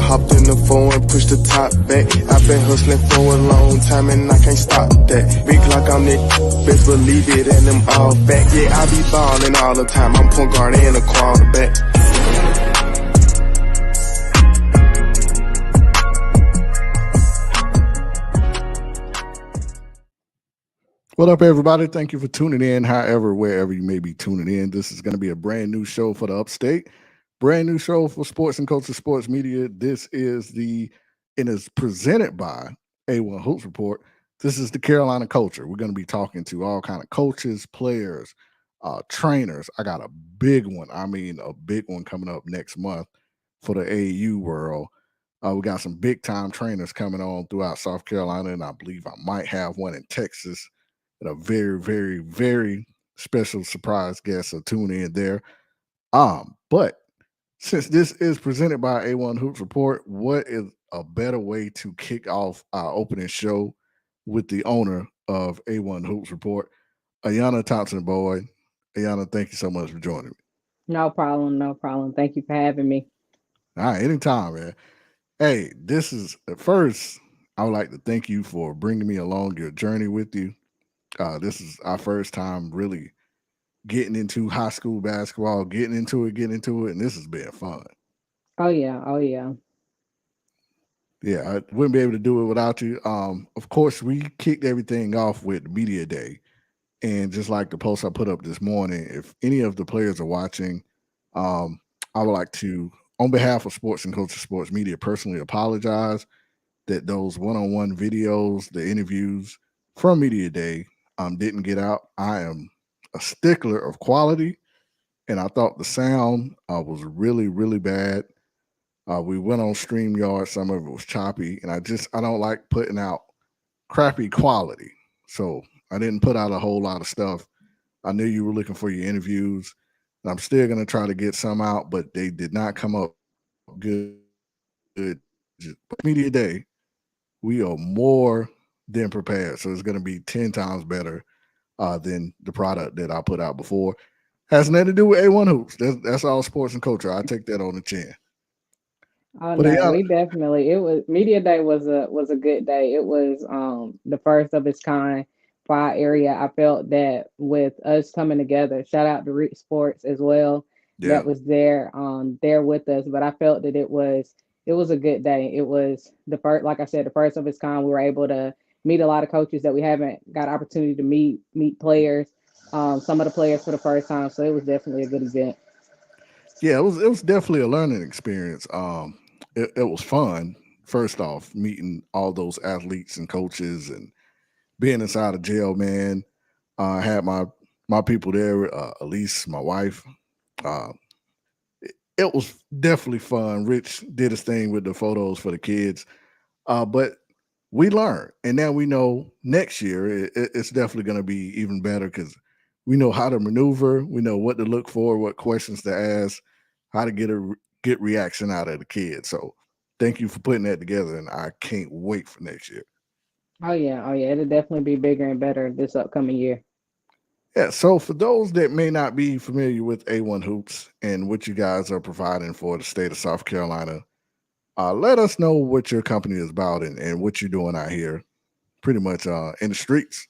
hopped in the phone and pushed the top back. I've been hustling for a long time and I can't stop that. Big Glock on it, best believe it, and them all back. Yeah, I be ballin' all the time. I'm point guard and a quarterback. What up, everybody? Thank you for tuning in, however, wherever you may be tuning in. This is going to be a brand new show for the Upstate, brand new show for Sports and Culture Sports Media. This is and is presented by A1 Hoops Report. This is the Carolina Culture. We're going to be talking to all kind of coaches, players, trainers. I got a big one. I mean, a big one coming up next month for the AAU world. We got some big time trainers coming on throughout South Carolina, and I believe I might have one in Texas. And a very, very, very special surprise guest. So tune in there. But since this is presented by A1 Hoops Report, what is a better way to kick off our opening show with the owner of A1 Hoops Report, Ayana Thompson-Boyd? Ayana, thank you so much for joining me. No problem. No problem. Thank you for having me. All right, anytime, man. Hey, this is at first, I would like to thank you for bringing me along your journey with you. This is our first time really getting into high school basketball, getting into it, and this has been fun. Oh yeah. Oh yeah. Yeah, I wouldn't be able to do it without you. Of course, we kicked everything off with Media Day. And just like the post I put up this morning, if any of the players are watching, I would like to, on behalf of Sports and Culture Sports Media, personally apologize that those one-on-one videos, the interviews from Media Day didn't get out. I am a stickler of quality, and I thought the sound was really, really bad. We went on StreamYard. Some of it was choppy, and I don't like putting out crappy quality. So I didn't put out a whole lot of stuff. I knew you were looking for your interviews, and I'm still going to try to get some out, but they did not come up good. Media Day, we are more than prepared. So it's going to be 10 times better than the product that I put out before. Has nothing to do with A1 Hoops. That's all sports and culture. I take that on the chin. Oh But no, we definitely it was Media Day was a good day. It was the first of its kind for our area. I felt that with us coming together, shout out to Rick Sports as well, yeah, that was there with us. But I felt that it was a good day. It was the first, like I said, the first of its kind. We were able to meet a lot of coaches that we haven't got opportunity to meet players, some of the players for the first time. So it was definitely a good event. yeah, it was definitely a learning experience. It was fun. First off, meeting all those athletes and coaches and being inside a jail, man. I had my people there, Elise, my wife. Uh, it was definitely fun. Rich did his thing with the photos for the kids, but we learned, and now we know next year it's definitely going to be even better because we know how to maneuver, we know what to look for, what questions to ask, how to get reaction out of the kids. So, thank you for putting that together, and I can't wait for next year. Oh yeah, it'll definitely be bigger and better this upcoming year. Yeah, so for those that may not be familiar with A1 Hoops and what you guys are providing for the state of South Carolina, let us know what your company is about and what you're doing out here, pretty much in the streets.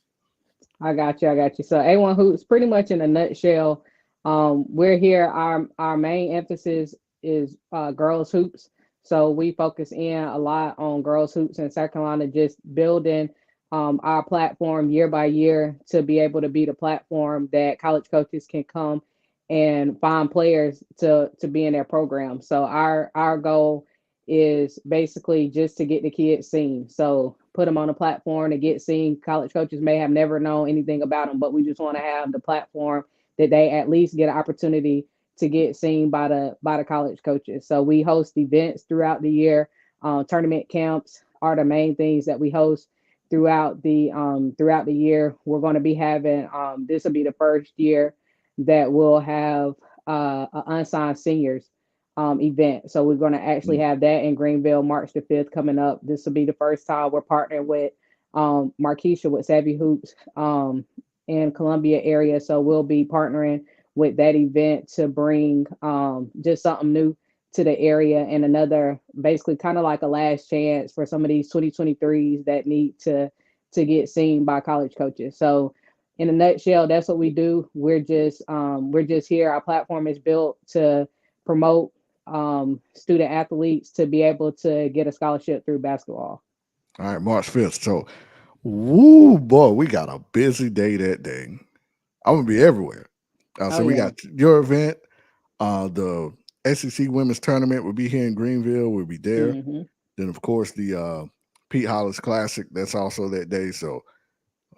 I got you. I got you. So A1 Hoops, pretty much in a nutshell, we're here. Our main emphasis is girls hoops. So we focus in a lot on girls hoops in South Carolina, just building our platform year by year to be able to be the platform that college coaches can come and find players to be in their program. So our goal is basically just to get the kids seen. So put them on a platform to get seen. College coaches may have never known anything about them, but we just want to have the platform that they at least get an opportunity to get seen by the college coaches. So we host events throughout the year. Tournament camps are the main things that we host throughout the year. We're going to be having this will be the first year that we'll have an unsigned seniors event. So we're going to actually have that in Greenville March the 5th coming up. This will be the first time we're partnering with Markeisha with Savvy Hoops in Columbia area. So we'll be partnering with that event to bring just something new to the area, and another basically kind of like a last chance for some of these 2023s that need to get seen by college coaches. So in a nutshell, that's what we do. We're just here. Our platform is built to promote student athletes to be able to get a scholarship through basketball. All right, March 5th. So, woo, boy, we got a busy day that day. I'm going to be everywhere. Oh So, we yeah. got your event. The SEC Women's Tournament will be here in Greenville. We'll be there. Hmm. Then, of course, the Pete Hollis Classic. That's also that day. So,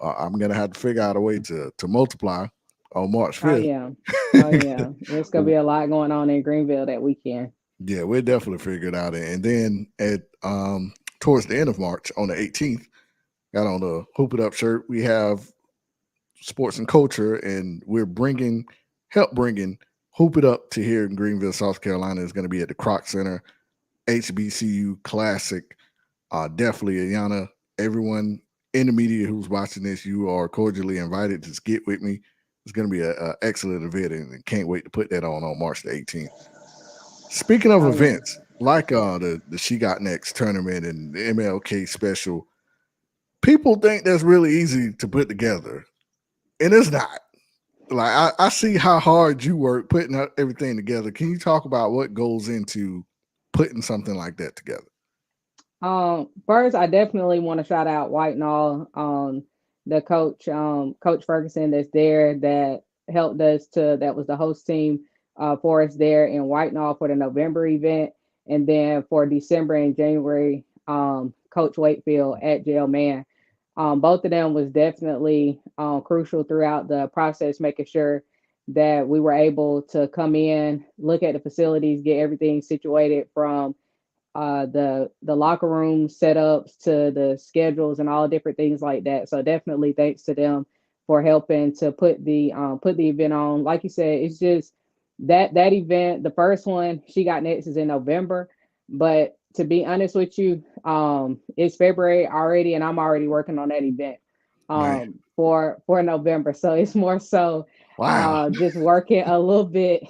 I'm going to have to figure out a way to multiply on March Oh 5th. yeah. Oh yeah. It's gonna be a lot going on in Greenville that weekend. Yeah, we'll definitely figure it out. And then at towards the end of March on the 18th, got on the Hoop It Up shirt. We have sports and culture, and we're bringing Hoop It Up to here in Greenville, South Carolina. Is going to be at the Croc Center HBCU Classic. Definitely, Ayana, everyone in the media who's watching this, you are cordially invited. Just get with me. It's going to be an excellent event, and can't wait to put that on March the 18th. Speaking of Oh yeah. events, like the She Got Next tournament and the MLK special, people think that's really easy to put together, and it's not. Like I see how hard you work putting everything together. Can you talk about what goes into putting something like that together? First, I definitely want to shout out White and All, the coach, Coach Ferguson, that's there that helped us to that was the host team for us there in White and All for the November event, and then for December and January, Coach Wakefield at Jail Man. Both of them was definitely crucial throughout the process, making sure that we were able to come in, look at the facilities, get everything situated from the locker room setups to the schedules and all different things like that. So definitely thanks to them for helping to put the event on. Like you said, it's just that event. The first one She Got Next is in November, but to be honest with you, it's February already, and I'm already working on that event Man, for November. So it's more so wow. just working a little bit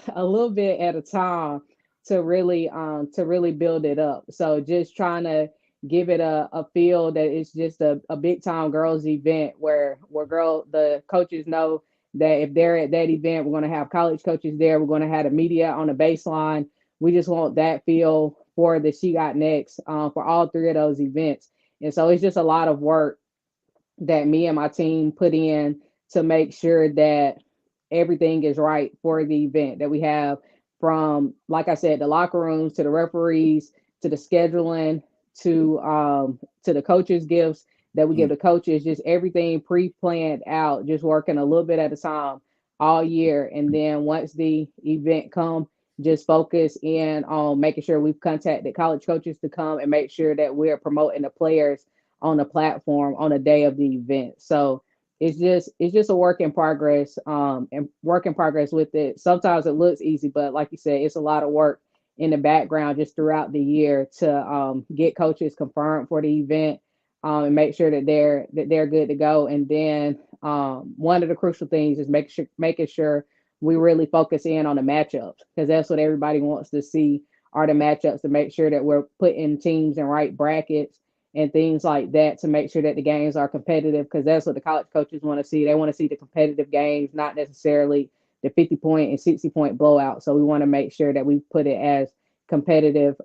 at a time to really build it up. So just trying to give it a feel that it's just a big time girls event where the coaches know that if they're at that event, we're going to have college coaches there. We're going to have the media on the baseline. We just want that feel for the She Got Next for all three of those events. And so it's just a lot of work that me and my team put in to make sure that everything is right for the event that we have, from, like I said, the locker rooms to the referees to the scheduling to the coaches gifts that we give Mm. the coaches, just everything pre-planned out, just working a little bit at a time all year. And then once the event come, just focus in on making sure we've contacted college coaches to come and make sure that we're promoting the players on the platform on the day of the event. So it's just a work in progress, and work in progress with it. Sometimes it looks easy, but like you said, it's a lot of work in the background just throughout the year to get coaches confirmed for the event, and make sure that they're good to go. And then one of the crucial things is making sure we really focus in on the matchups, because that's what everybody wants to see are the matchups, to make sure that we're putting teams in right brackets and things like that to make sure that the games are competitive, because that's what the college coaches want to see. They want to see the competitive games, not necessarily the 50-point and 60-point blowout. So we want to make sure that we put it as competitive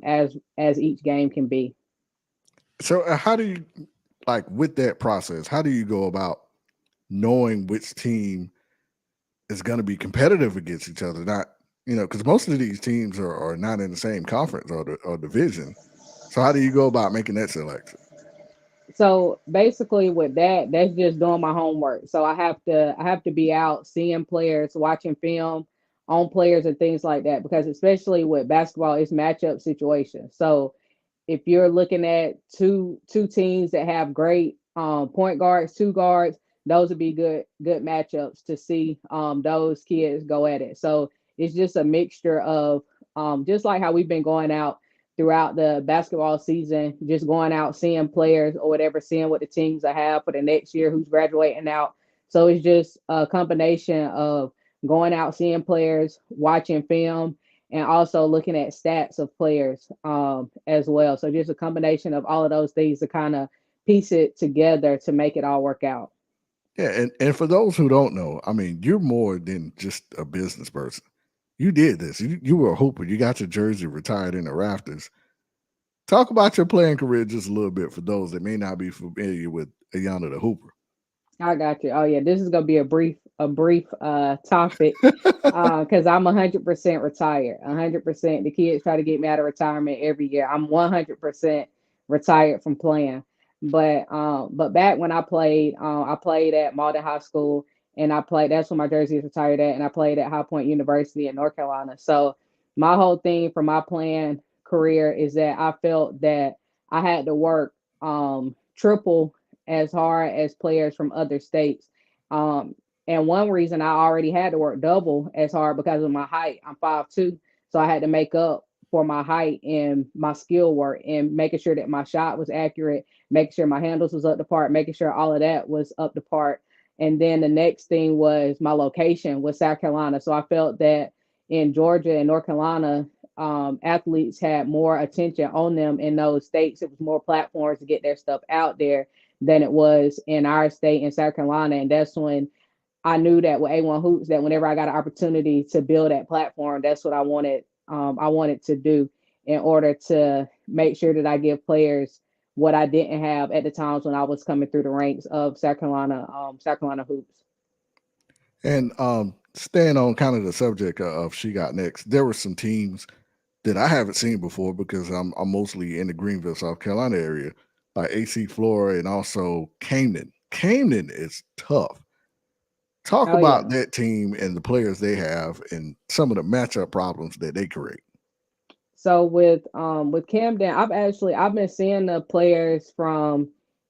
as each game can be. So, how do you like with that process? How do you go about knowing which team is going to be competitive against each other? Not because most of these teams are not in the same conference or division. So, how do you go about making that selection? So basically with that, that's just doing my homework. So I have to be out seeing players, watching film on players and things like that, because especially with basketball, it's matchup situations. So if you're looking at two teams that have great point guards, two guards, those would be good matchups to see those kids go at it. So it's just a mixture of just like how we've been going out throughout the basketball season, just going out seeing players or whatever, seeing what the teams I have for the next year, who's graduating out. So it's just a combination of going out seeing players, watching film, and also looking at stats of players as well. So just a combination of all of those things to kind of piece it together to make it all work out. Yeah, and for those who don't know, I mean, you're more than just a business person. You did this. You were a hooper. You got your jersey retired in the rafters. Talk about your playing career just a little bit for those that may not be familiar with Ayana the Hooper. I got you. Oh yeah, this is gonna be a brief topic because I'm 100% retired. 100%. The kids try to get me out of retirement every year. I'm 100% retired from playing. But back when I played at Malden High School, and I played. That's when my jersey is retired at, and I played at High Point University in North Carolina. So my whole thing for my playing career is that I felt that I had to work triple as hard as players from other states. Um, and one reason I already had to work double as hard because of my height. I'm 5'2", so I had to make up for my height and my skill work and making sure that my shot was accurate, making sure my handles was up to part, making sure all of that was up to part. And then the next thing was my location was South Carolina. So I felt that in Georgia and North Carolina, athletes had more attention on them in those states. It was more platforms to get their stuff out there than it was in our state in South Carolina. And that's when I knew that with A1 Hoops, that whenever I got an opportunity to build that platform, that's what I wanted. I wanted to do in order to make sure that I give players what I didn't have at the times when I was coming through the ranks of South Carolina hoops. And staying on kind of the subject of She Got Next, there were some teams that I haven't seen before because I'm mostly in the Greenville, South Carolina area, like AC Flora and also Camden. Camden is tough. Talk Oh about yeah. that team and the players they have and some of the matchup problems that they create. So with Camden, I've been seeing the players from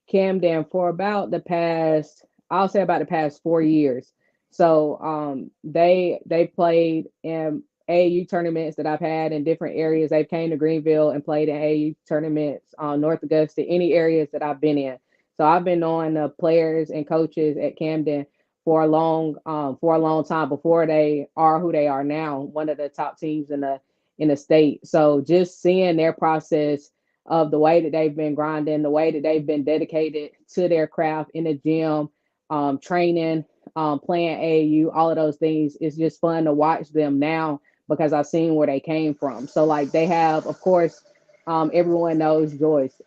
Camden for about the past, I'll say about the past 4 years. So they played in AAU tournaments that I've had in different areas. They've came to Greenville and played in AAU tournaments on North Augusta, any areas that I've been in. So I've been knowing the players and coaches at Camden for a long time before they are who they are now, one of the top teams in the state. So just seeing their process of the way that they've been grinding, the way that they've been dedicated to their craft in the gym, training, playing AAU, all of those things, it's just fun to watch them now because I've seen where they came from. So like they have, of course, everyone knows Joyce.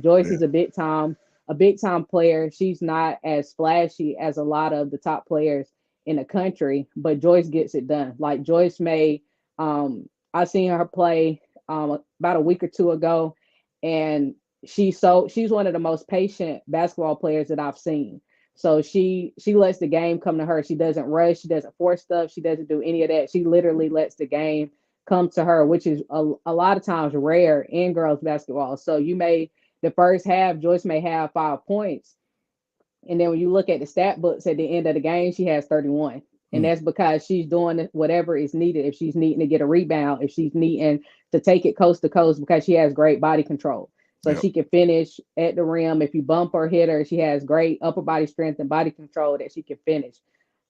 Joyce Yeah. is a big time player. She's not as flashy as a lot of the top players in the country, but Joyce gets it done. Like Joyce made I seen her play about a week or two ago, and she's one of the most patient basketball players that I've seen. So she lets the game come to her. She doesn't rush. She doesn't force stuff. She doesn't do any of that. She literally lets the game come to her, which is a lot of times rare in girls basketball. So you may the first half, Joyce may have 5 points, and then when you look at the stat books at the end of the game, she has 31. And Mm, that's because she's doing whatever is needed. If she's needing to get a rebound, if she's needing to take it coast to coast, because she has great body control. So yep. she can finish at the rim. If you bump or hit her, she has great upper body strength and body control that she can finish.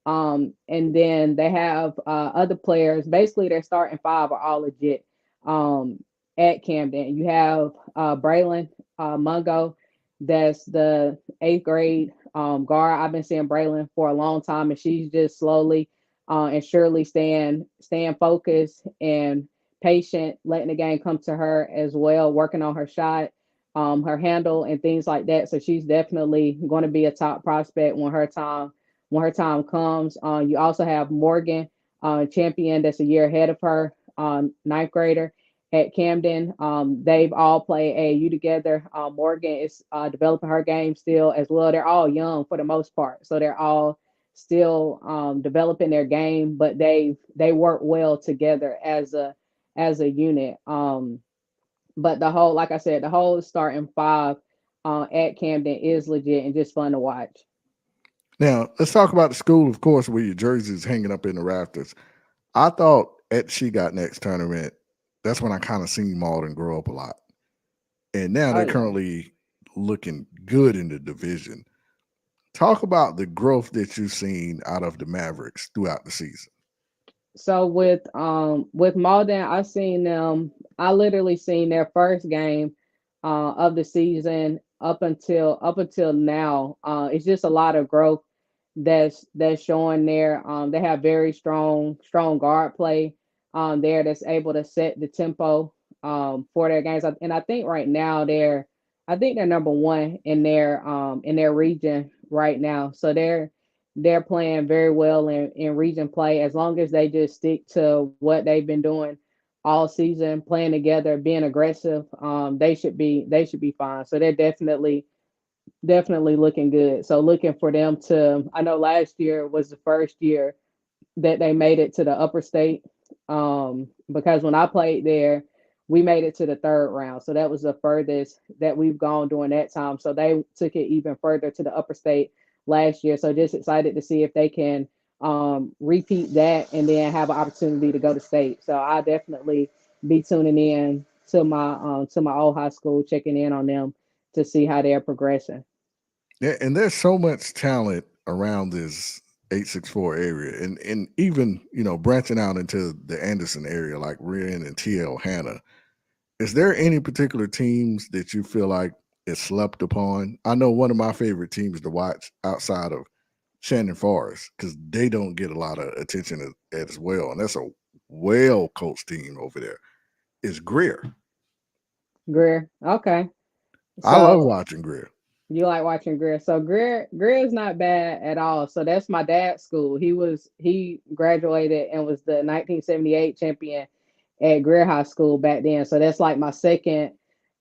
And then they have other players. Basically, their starting five are all legit um, at Camden. You have Braylon Mungo, that's the eighth grade guard. I've been seeing Braylon for a long time, and she's just slowly and surely staying focused and patient, letting the game come to her as well, working on her shot, her handle, and things like that. So she's definitely going to be a top prospect when her time comes. You also have Morgan Champion, that's a year ahead of her, ninth grader at Camden. They've all played AAU together. Morgan is developing her game still as well. They're all young for the most part, so they're all still developing their game, but they work well together as a unit. But the whole, like I said, the whole starting five at Camden is legit and just fun to watch. Now let's talk about the school, of course, where your jersey's hanging up in the rafters. I thought at She Got Next tournament, that's when I kind of seen Malden grow up a lot. And now Oh they're yeah. currently looking good in the division. Talk about the growth that you've seen out of the Mavericks throughout the season. So with Malden, I seen them. I literally seen their first game of the season up until now. It's just a lot of growth that's showing there. They have very strong guard play there that's able to set the tempo for their games. And I think right now they're number one in their region right now. So they're playing very well in region play as long as they just stick to what they've been doing all season, playing together, being aggressive. They should be fine. So they're definitely looking good. So looking for them to. I know last year was the first year that they made it to the upper state. Because when I played there, we made it to the third round. So that was the furthest that we've gone during that time. So they took it even further to the upper state last year. So just excited to see if they can repeat that and then have an opportunity to go to state. So I definitely be tuning in to my old high school, checking in on them to see how they're progressing. Yeah, and there's so much talent around this 864 area, and even branching out into the Anderson area, like Ren and TL Hannah. Is there any particular teams that you feel like is slept upon? I know one of my favorite teams to watch outside of Shannon Forest because they don't get a lot of attention as well, and that's a well coached team over there. Is Greer? Greer. Okay. I love So watching Greer. you like watching Greer. So Greer is not bad at all. So that's my dad's school. He graduated and was the 1978 champion at Greer High School back then. So that's like my second,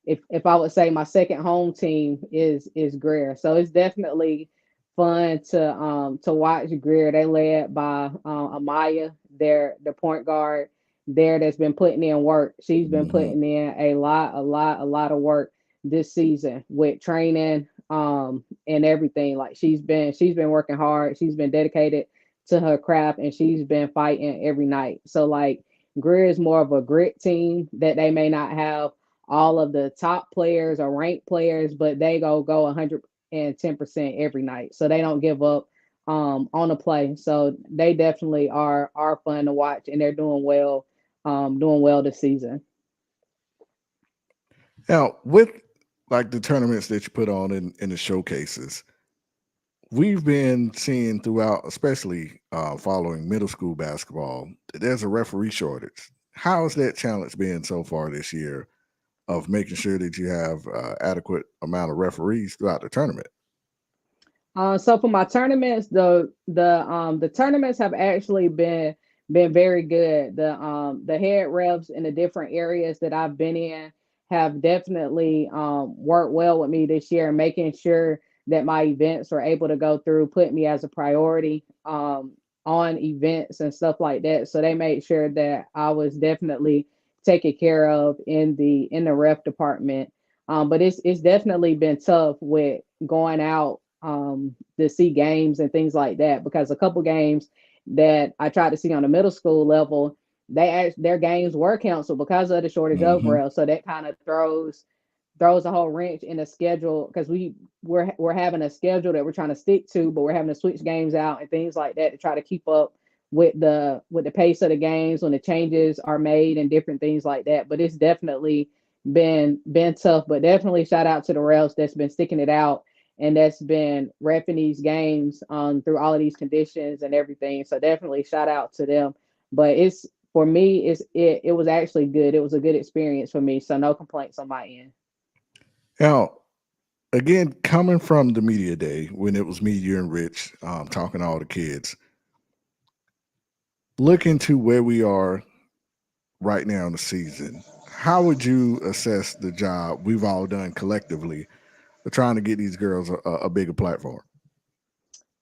if I would say my second home team is Greer. So it's definitely fun to watch Greer. They led by Amaya, the point guard there that's been putting in work. She's been Hmm. putting in a lot of work this season with training and everything. Like she's been working hard. She's been dedicated to her craft and she's been fighting every night. So like Greer is more of a grit team that they may not have all of the top players or ranked players, but they go 110% every night. So they don't give up on the play. So they definitely are fun to watch and they're doing well this season. Now, with like the tournaments that you put on in the showcases, we've been seeing throughout, especially following middle school basketball, that there's a referee shortage. How has that challenge been so far this year of making sure that you have adequate amount of referees throughout the tournament? So for my tournaments, the tournaments have actually been very good. The head refs in the different areas that I've been in have definitely worked well with me this year, making sure that my events are able to go through, put me as a priority on events and stuff like that. So they made sure that I was definitely taken care of in the ref department. But it's definitely been tough with going out to see games and things like that because a couple games that I tried to see on the middle school level, their games were canceled because of the shortage of Hmm. rail. So that kind of throws a whole wrench in the schedule because we're having a schedule that we're trying to stick to, but we're having to switch games out and things like that to try to keep up with the pace of the games when the changes are made and different things like that. But it's definitely been tough. But definitely shout out to the rails that's been sticking it out and that's been repping these games through all of these conditions and everything. So definitely shout out to them. But it's for me, it was actually good. It was a good experience for me. So no complaints on my end. Now, again, coming from the media day when it was me, you, and Rich talking to all the kids, looking to where we are right now in the season, how would you assess the job we've all done collectively of trying to get these girls a bigger platform?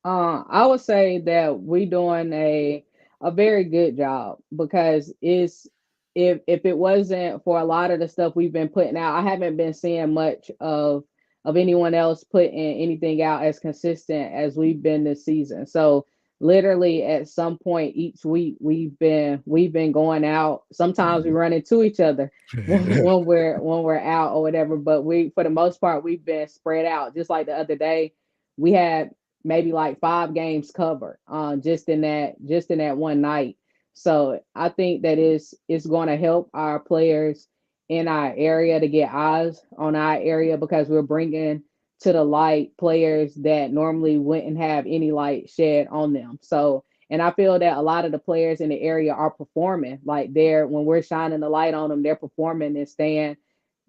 I would say that we doing a very good job because it's if it wasn't for a lot of the stuff we've been putting out, I haven't been seeing much of anyone else putting anything out as consistent as we've been this season. So literally at some point each week we've been going out. Sometimes we Mhm. run into each other when we're out or whatever, but we for the most part we've been spread out. Just like the other day, we had maybe like 5 games covered just in that one night. So I think that is going to help our players in our area to get eyes on our area because we're bringing to the light players that normally wouldn't have any light shed on them. So, and I feel that a lot of the players in the area are performing like they're when we're shining the light on them, they're performing and staying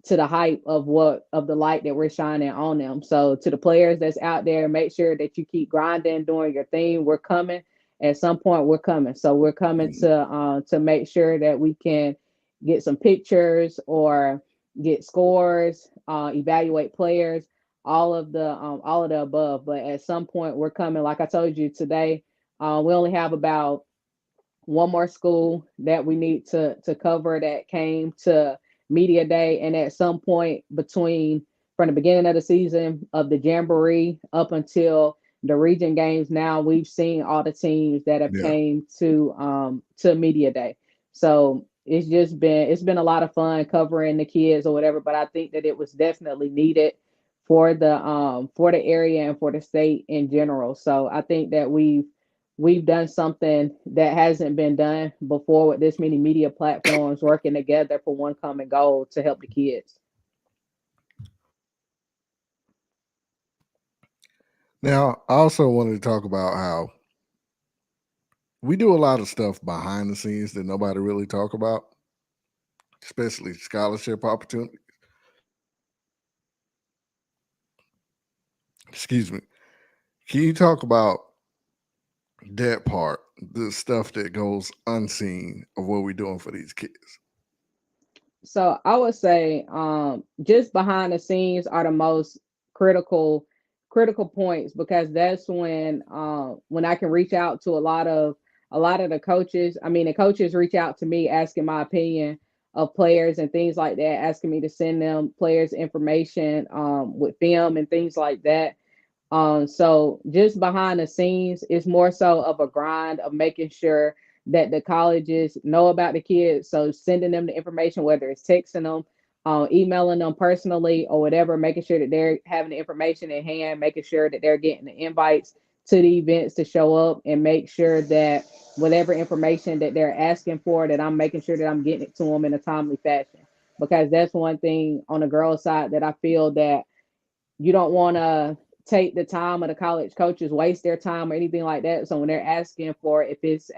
to the hype of what of the light that we're shining on them. So to the players that's out there, make sure that you keep grinding, doing your thing. We're coming. At some point, we're coming. So we're coming to make sure that we can get some pictures or get scores, evaluate players, all of the above. But at some point, we're coming. Like I told you today, we only have about one more school that we need to cover that came to media day, and at some point between from the beginning of the season of the jamboree up until the region games, now we've seen all the teams that have Yeah. came to media day. So it's been a lot of fun covering the kids or whatever, but I think that it was definitely needed for the area and for the state in general. So I think that we've done something that hasn't been done before with this many media platforms working together for one common goal to help the kids. Now, I also wanted to talk about how we do a lot of stuff behind the scenes that nobody really talk about, especially scholarship opportunities. Excuse me. Can you talk about that part, the stuff that goes unseen of what we're doing for these kids? So I would say just behind the scenes are the most critical critical points because that's when I can reach out to a lot of the coaches. I mean, the coaches reach out to me asking my opinion of players and things like that, asking me to send them players information with film and things like that. So just behind the scenes, it's more so of a grind of making sure that the colleges know about the kids. So sending them the information, whether it's texting them, emailing them personally or whatever, making sure that they're having the information in hand, making sure that they're getting the invites to the events to show up and make sure that whatever information that they're asking for, that I'm making sure that I'm getting it to them in a timely fashion. Because that's one thing on the girls' side that I feel that you don't want to take the time of the college coaches waste their time or anything like that. So when they're asking for if it's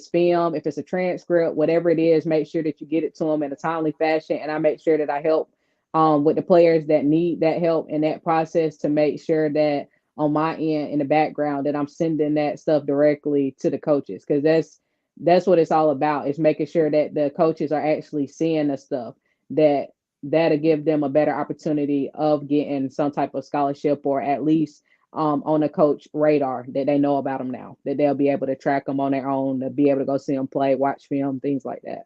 film, if it's a transcript, whatever it is, make sure that you get it to them in a timely fashion. And I make sure that I help with the players that need that help in that process to make sure that on my end in the background that I'm sending that stuff directly to the coaches because that's what it's all about is making sure that the coaches are actually seeing the stuff that that'll give them a better opportunity of getting some type of scholarship or at least on a coach radar that they know about them now, that they'll be able to track them on their own, to be able to go see them play, watch film, things like that.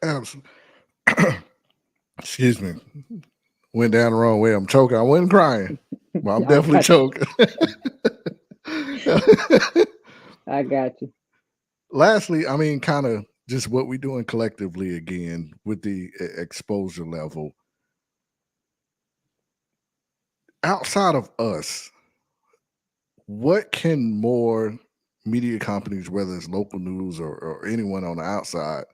Absolutely. Excuse me. Went down the wrong way. I'm choking. I wasn't crying, but I'm I definitely got you. choking. I got you. Lastly, I mean, kind of just what we're doing collectively again with the exposure level outside of us. What can more media companies, whether it's local news or anyone on the outside,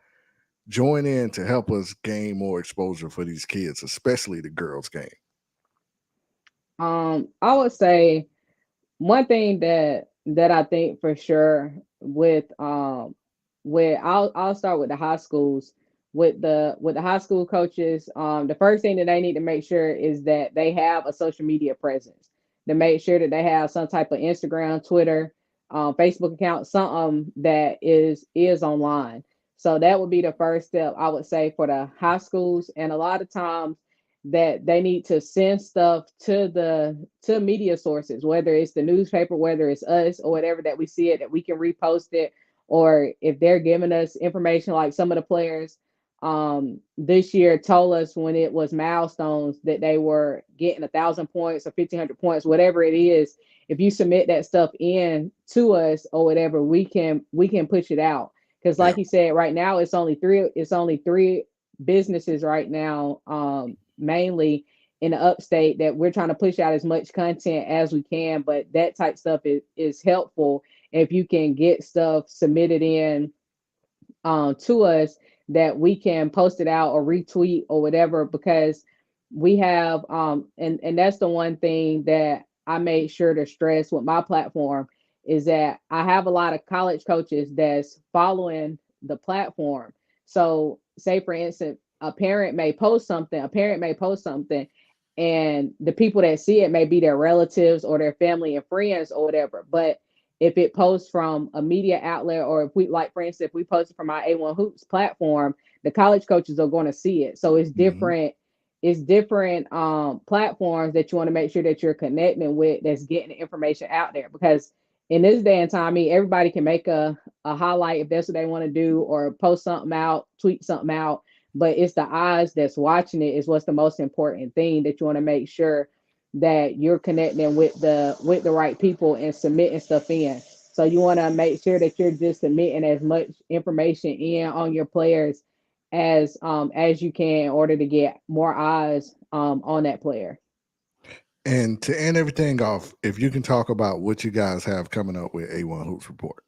join in to help us gain more exposure for these kids, especially the girls' game? I would say one thing that I think for sure with I'll start with the high schools with the high school coaches. The first thing that they need to make sure is that they have a social media presence, to make sure that they have some type of Instagram, Twitter, Facebook account, something that is online. So that would be the first step I would say for the high schools. And a lot of times that they need to send stuff to media sources, whether it's the newspaper, whether it's us or whatever, that we see it, that we can repost it, or if they're giving us information like some of the players this year told us when it was milestones that they were getting 1,000 points or 1,500 points, whatever it is. If you submit that stuff in to us or whatever, we can push it out. Because Yeah. like you said, right now it's only three businesses right now, mainly in the upstate, that we're trying to push out as much content as we can. But that type stuff is helpful if you can get stuff submitted in to us, that we can post it out or retweet or whatever, because we have and that's the one thing that I made sure to stress with my platform, is that I have a lot of college coaches that's following the platform. So say for instance, a parent may post something, and the people that see it may be their relatives or their family and friends or whatever. But if it posts from a media outlet, or if we, like for instance, if we post it from our A1 Hoops platform, the college coaches are going to see it. So Mhm. it's different platforms that you want to make sure that you're connecting with, that's getting the information out there. Because in this day and time, I mean, everybody can make a highlight if that's what they want to do, or post something out, tweet something out. But it's the eyes that's watching it is what's the most important thing, that you want to make sure that you're connecting with the right people and submitting stuff in. So you want to make sure that you're just submitting as much information in on your players as you can, in order to get more eyes on that player. And to end everything off, if you can talk about what you guys have coming up with A1 Hoops Report.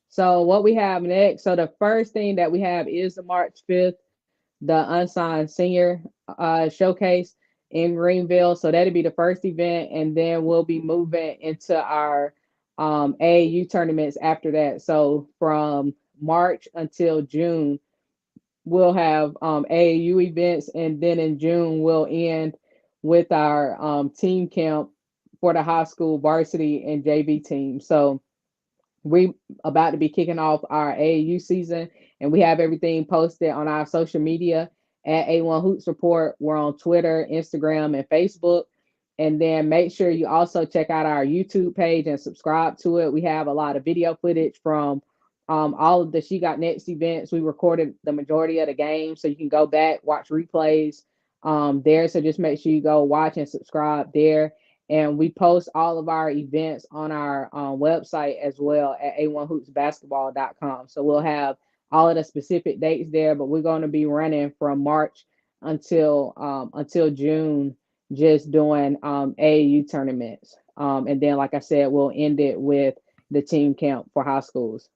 So what we have next, so the first thing that we have is the March 5th, the unsigned senior showcase in Greenville. So that'll be the first event, and then we'll be moving into our AAU tournaments after that. So from March until June, we'll have AAU events, and then in June we'll end with our team camp for the high school varsity and JV team. So we about to be kicking off our AAU season, and we have everything posted on our social media at A1 Hoops Report. We're on Twitter, Instagram, and Facebook. And then make sure you also check out our YouTube page and subscribe to it. We have a lot of video footage from all of the She Got Next events. We recorded the majority of the games, so you can go back, watch replays there. So just make sure you go watch and subscribe there. And we post all of our events on our website as well at a1hoopsbasketball.com. So we'll have all of the specific dates there, but we're going to be running from March until June, just doing AAU tournaments. And then, like I said, we'll end it with the team camp for high schools.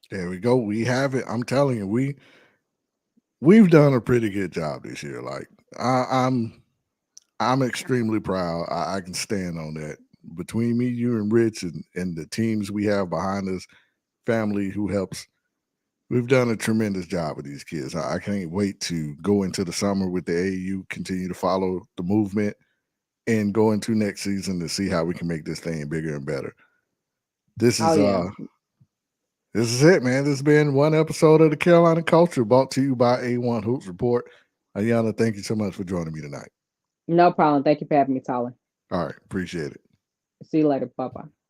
There we go. We have it. I'm telling you, we've done a pretty good job this year. Like I'm extremely proud. I can stand on that. Between me, you, and Rich, and the teams we have behind us, family who helps, we've done a tremendous job with these kids. I can't wait to go into the summer with the AAU, continue to follow the movement, and go into next season to see how we can make this thing bigger and better. This Oh is yeah, uh this is it, man. This has been one episode of the Carolina Culture, brought to you by A1 Hoops Report. Ayana, thank you so much for joining me tonight. no problem. Thank you for having me, Tyler. All right, appreciate it. See you later. Bye bye.